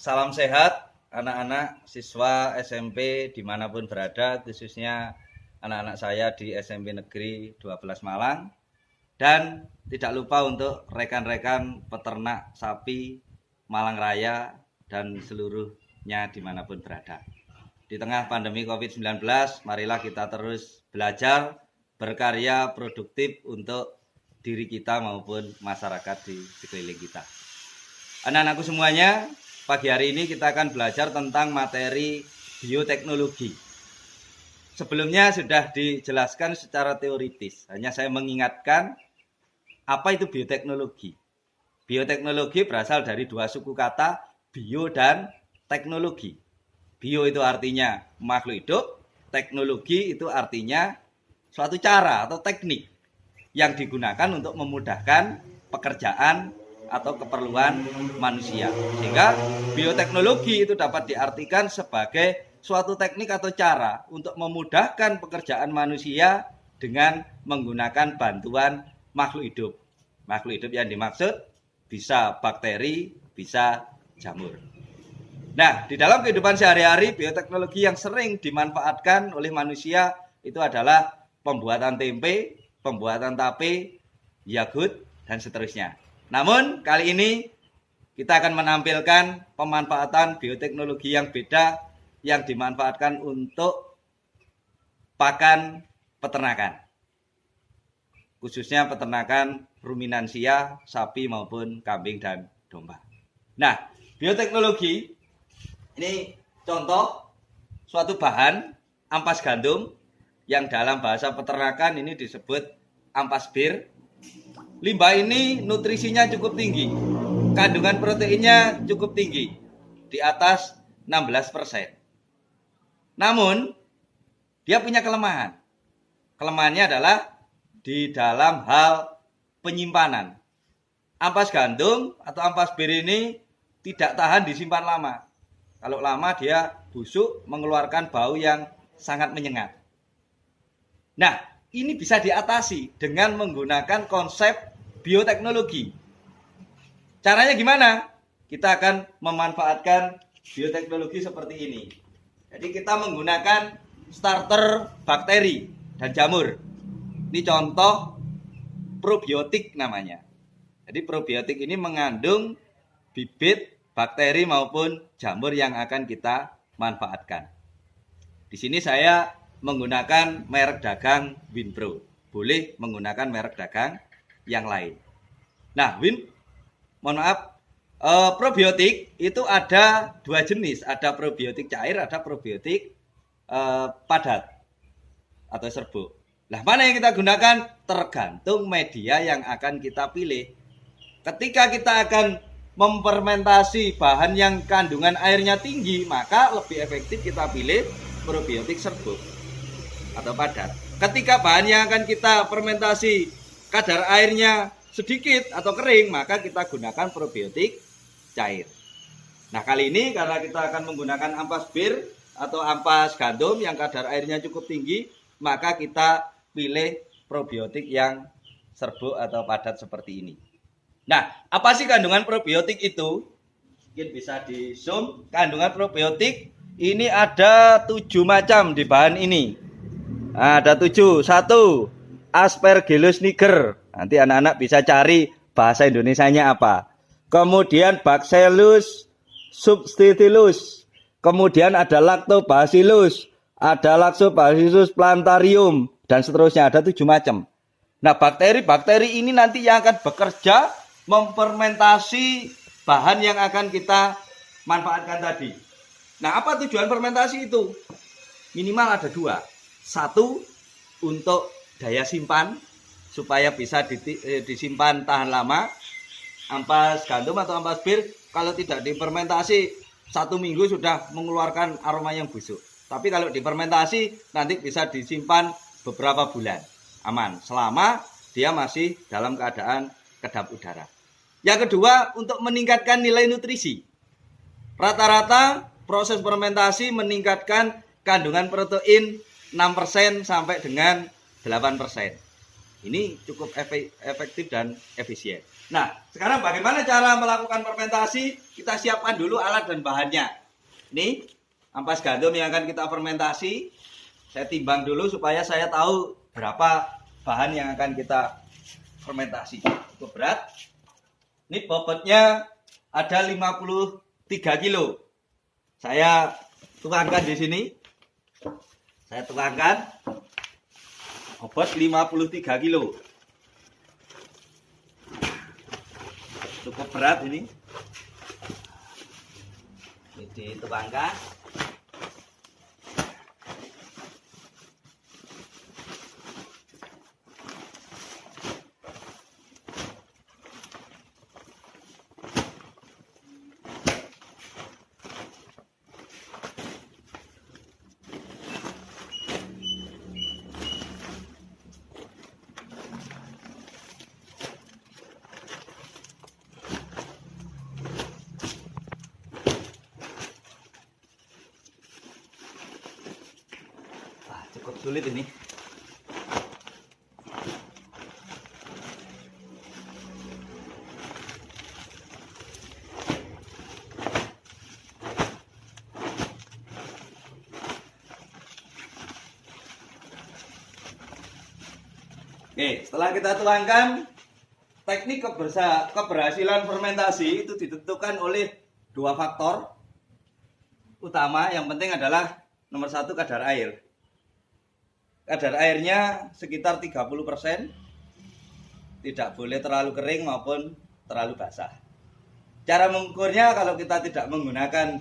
Salam sehat anak-anak siswa SMP dimanapun berada, khususnya anak-anak saya di SMP Negeri 12 Malang. Dan tidak lupa untuk rekan-rekan peternak sapi Malang Raya dan seluruhnya dimanapun berada. Di tengah pandemi COVID-19, marilah kita terus belajar, berkarya produktif untuk diri kita maupun masyarakat di sekeliling kita. Anak-anakku semuanya, pagi hari ini kita akan belajar tentang materi bioteknologi. Sebelumnya sudah dijelaskan secara teoritis, hanya saya mengingatkan apa itu bioteknologi. Bioteknologi berasal dari dua suku kata, bio dan teknologi. Bio itu artinya makhluk hidup, teknologi itu artinya suatu cara atau teknik yang digunakan untuk memudahkan pekerjaan atau keperluan manusia. Sehingga bioteknologi itu dapat diartikan sebagai suatu teknik atau cara untuk memudahkan pekerjaan manusia dengan menggunakan bantuan makhluk hidup. Makhluk hidup yang dimaksud bisa bakteri, bisa jamur. Nah, di dalam kehidupan sehari-hari, bioteknologi yang sering dimanfaatkan oleh manusia itu adalah pembuatan tempe, pembuatan tape, yogurt, dan seterusnya. Namun kali ini kita akan menampilkan pemanfaatan bioteknologi yang beda yang dimanfaatkan untuk pakan peternakan. Khususnya peternakan ruminansia, sapi maupun kambing dan domba. Nah, bioteknologi ini contoh suatu bahan ampas gandum yang dalam bahasa peternakan ini disebut ampas bir. Limbah ini nutrisinya cukup tinggi, kandungan proteinnya cukup tinggi, di atas 16%. Namun, dia punya kelemahan. Kelemahannya adalah di dalam hal penyimpanan. Ampas gandum atau ampas bir ini tidak tahan disimpan lama. Kalau lama dia busuk, mengeluarkan bau yang sangat menyengat. Nah, ini bisa diatasi dengan menggunakan konsep bioteknologi. Caranya gimana? Kita akan memanfaatkan bioteknologi seperti ini. Jadi kita menggunakan starter bakteri dan jamur. Ini contoh probiotik namanya. Jadi probiotik ini mengandung bibit bakteri maupun jamur yang akan kita manfaatkan. Di sini saya menggunakan merek dagang Winpro. Boleh menggunakan merek dagang yang lain. Nah, probiotik itu ada dua jenis, ada probiotik cair, ada probiotik padat atau serbuk. Nah, mana yang kita gunakan tergantung media yang akan kita pilih. Ketika kita akan memfermentasi bahan yang kandungan airnya tinggi, maka lebih efektif kita pilih probiotik serbuk atau padat. Ketika bahan yang akan kita fermentasi kadar airnya sedikit atau kering, maka kita gunakan probiotik cair. Nah, kali ini karena kita akan menggunakan ampas bir atau ampas gandum yang kadar airnya cukup tinggi, maka kita pilih probiotik yang serbuk atau padat seperti ini. Nah, apa sih kandungan probiotik itu? Mungkin bisa di zoom. Kandungan probiotik ini ada 7 macam di bahan ini. Ada 7. 1. Aspergillus niger. Nanti anak-anak bisa cari bahasa Indonesianya apa. Kemudian Bacillus subtilis. Kemudian ada Lactobacillus, ada Lactobacillus plantarium, dan seterusnya. Ada 7 macam. Nah, bakteri-bakteri ini nanti yang akan bekerja memfermentasi bahan yang akan kita manfaatkan tadi. Nah, apa tujuan fermentasi itu? Minimal ada 2. 1, untuk daya simpan supaya bisa disimpan tahan lama. Ampas gandum atau ampas bir kalau tidak difermentasi 1 minggu sudah mengeluarkan aroma yang busuk. Tapi kalau difermentasi nanti bisa disimpan beberapa bulan, aman selama dia masih dalam keadaan kedap udara. Yang kedua, untuk meningkatkan nilai nutrisi. Rata-rata proses fermentasi meningkatkan kandungan protein 6% sampai dengan 8%. Ini cukup efektif dan efisien. Nah, sekarang bagaimana cara melakukan fermentasi? Kita siapkan dulu alat dan bahannya. Ini ampas gandum yang akan kita fermentasi. Saya timbang dulu supaya saya tahu berapa bahan yang akan kita fermentasi. Cukup berat. Ini bobotnya ada 53 kilo. Saya tuangkan di sini. Saya tuangkan. Bobot 53 kilo. Cukup berat ini. Ini dituangkan. Cukup sulit ini. Oke, setelah kita tuangkan, teknik keberhasilan fermentasi itu ditentukan oleh dua faktor utama. Yang penting adalah nomor satu, kadar air. Kadar airnya sekitar 30%. Tidak boleh terlalu kering maupun terlalu basah. Cara mengukurnya, kalau kita tidak menggunakan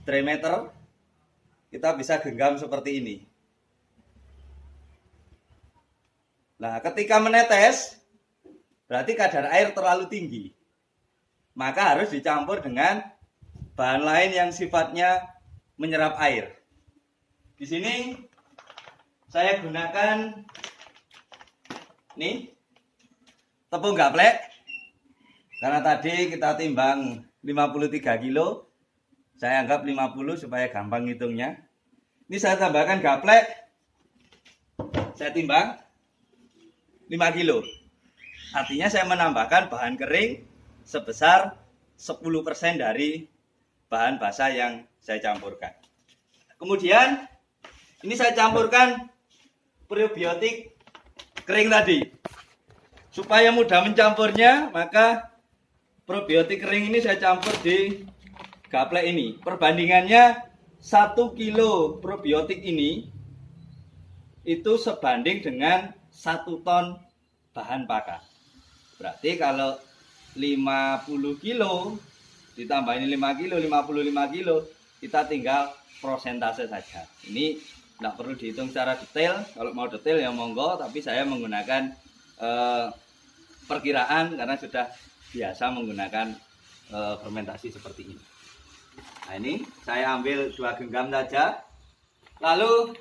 dry meter, kita bisa genggam seperti ini. Nah, ketika menetes, berarti kadar air terlalu tinggi. Maka harus dicampur dengan bahan lain yang sifatnya menyerap air. Di sini saya gunakan nih tepung gaplek. Karena tadi kita timbang 53 kilo. Saya anggap 50 supaya gampang hitungnya. Ini saya tambahkan gaplek. Saya timbang 5 kilo. Artinya saya menambahkan bahan kering sebesar 10% dari bahan basah yang saya campurkan. Kemudian ini saya campurkan probiotik kering tadi. Supaya mudah mencampurnya, maka probiotik kering ini saya campur di gaplek ini. Perbandingannya 1 kilo probiotik ini itu sebanding dengan 1 ton bahan pakan. Berarti kalau 50 kilo ditambah ini 5 kilo, 55 kilo, kita tinggal prosentase saja. Ini tidak perlu dihitung secara detail. Kalau mau detail ya monggo, tapi saya menggunakan perkiraan karena sudah biasa menggunakan fermentasi seperti ini. Nah, ini saya ambil 2 genggam saja, lalu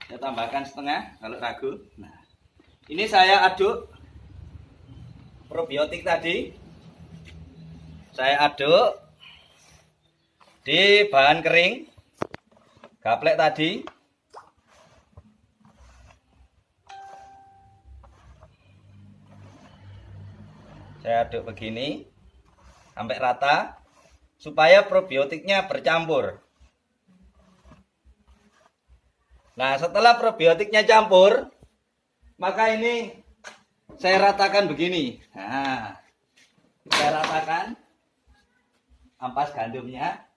saya tambahkan setengah kalau ragu. Nah, ini saya aduk probiotik tadi, saya aduk di bahan kering gaplek tadi. Saya aduk begini sampai rata supaya probiotiknya bercampur. Nah, setelah probiotiknya campur, maka ini saya ratakan begini. Nah, saya ratakan ampas gandumnya.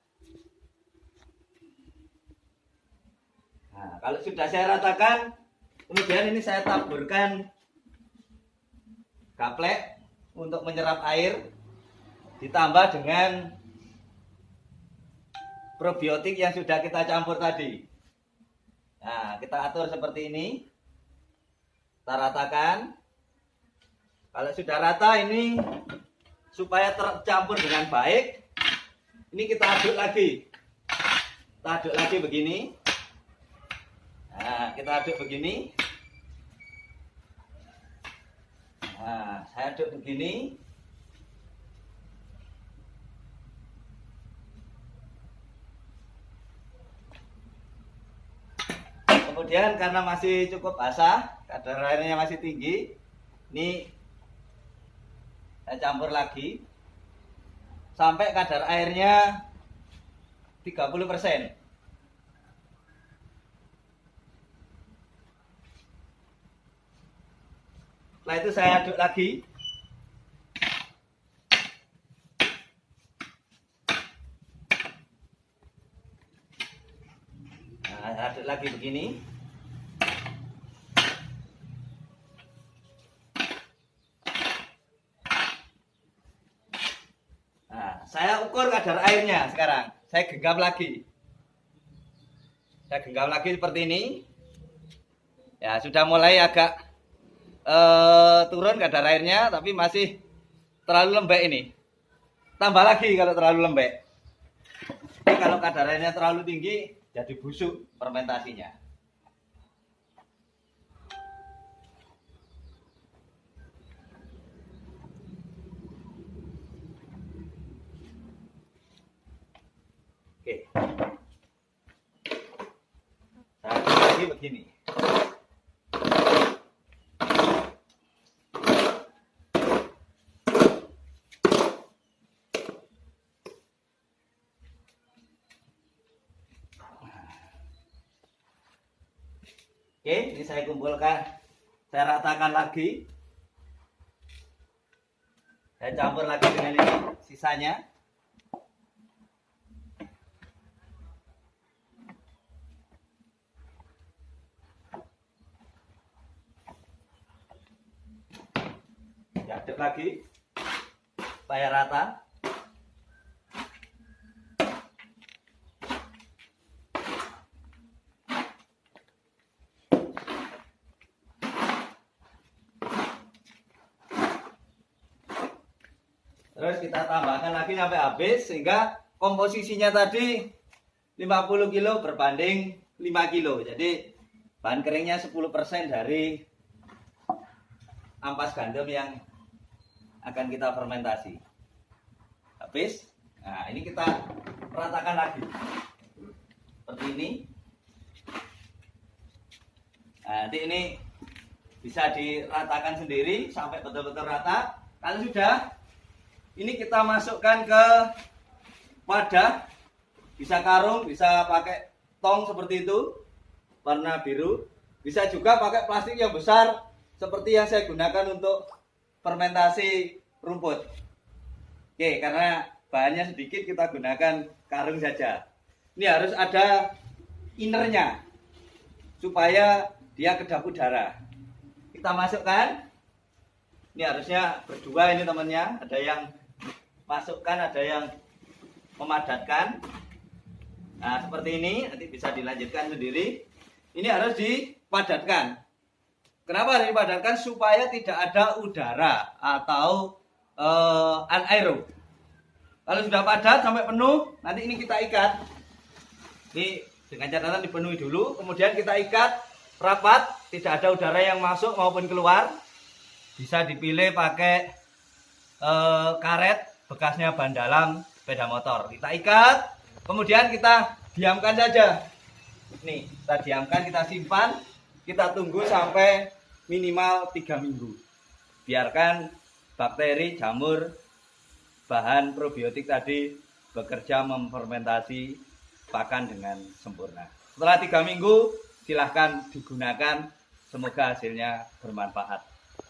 Nah, kalau sudah saya ratakan, kemudian ini saya taburkan gaplek untuk menyerap air, ditambah dengan probiotik yang sudah kita campur tadi. Nah, kita atur seperti ini, kita ratakan. Kalau sudah rata ini, supaya tercampur dengan baik, ini kita aduk lagi. Kita aduk lagi begini. Nah, kita aduk begini. Nah, saya aduk begini. kemudian karena masih cukup basah, kadar airnya masih tinggi, ini saya campur lagi sampai kadar airnya 30%. Setelah itu saya aduk lagi. Nah, aduk lagi begini. Nah, saya ukur kadar airnya sekarang. Saya genggam lagi. Saya genggam lagi seperti ini. Ya, sudah mulai agak turun kadar airnya, tapi masih terlalu lembek ini. Tambah lagi kalau terlalu lembek. Jadi kalau kadar airnya terlalu tinggi, jadi busuk fermentasinya. Oke. Saya lagi begini. Oke, ini saya kumpulkan, saya ratakan lagi. Saya campur lagi dengan ini sisanya. Diaduk lagi supaya rata. Terus kita tambahkan lagi sampai habis sehingga komposisinya tadi 50 kilo berbanding 5 kilo. Jadi bahan keringnya 10% dari ampas gandum yang akan kita fermentasi. Habis. Nah, ini kita ratakan lagi. Seperti ini. Nah, nanti ini bisa diratakan sendiri sampai betul-betul rata. Kalau sudah, ini kita masukkan ke wadah, bisa karung, bisa pakai tong seperti itu, warna biru. Bisa juga pakai plastik yang besar seperti yang saya gunakan untuk fermentasi rumput. Oke, karena bahannya sedikit kita gunakan karung saja. Ini harus ada innernya supaya dia kedap udara. Kita masukkan. Ini harusnya berdua ini temannya, ada yang masukkan, ada yang memadatkan. Nah, seperti ini, nanti bisa dilanjutkan sendiri. Ini harus dipadatkan. Kenapa harus dipadatkan? Supaya tidak ada udara atau anaerob. Kalau sudah padat sampai penuh, nanti ini kita ikat. Ini dengan catatan dipenuhi dulu, kemudian kita ikat rapat, tidak ada udara yang masuk maupun keluar. Bisa dipilih pakai karet bekasnya ban dalam sepeda motor. Kita ikat, kemudian kita diamkan saja. Nih, kita diamkan, kita simpan, kita tunggu sampai minimal 3 minggu. Biarkan bakteri, jamur, bahan probiotik tadi bekerja memfermentasi pakan dengan sempurna. Setelah 3 minggu, silahkan digunakan. Semoga hasilnya bermanfaat.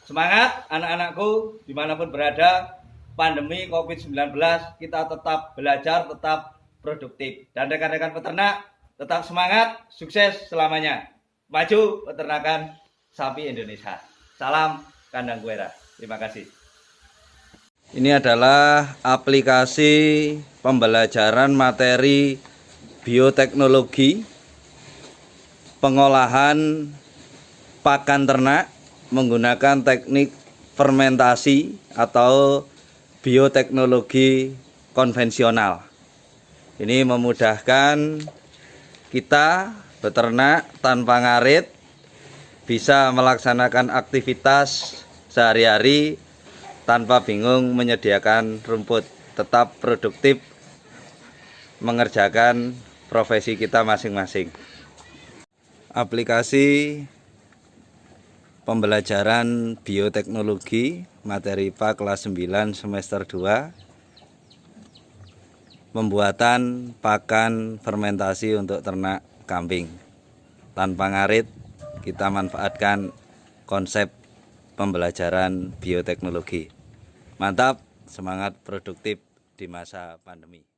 Semangat anak-anakku dimanapun berada. Pandemi COVID-19 kita tetap belajar, tetap produktif. Dan rekan-rekan peternak tetap semangat, sukses selamanya. Maju peternakan sapi Indonesia. Salam Kandang Kuera. Terima kasih. Ini adalah aplikasi pembelajaran materi bioteknologi pengolahan pakan ternak menggunakan teknik fermentasi atau bioteknologi konvensional. Ini memudahkan kita beternak tanpa ngarit, bisa melaksanakan aktivitas sehari-hari tanpa bingung menyediakan rumput, tetap produktif mengerjakan profesi kita masing-masing. aplikasi pembelajaran bioteknologi materi IPA kelas 9 semester 2, pembuatan pakan fermentasi untuk ternak kambing. Tanpa ngarit, kita manfaatkan konsep pembelajaran bioteknologi. Mantap, semangat produktif di masa pandemi.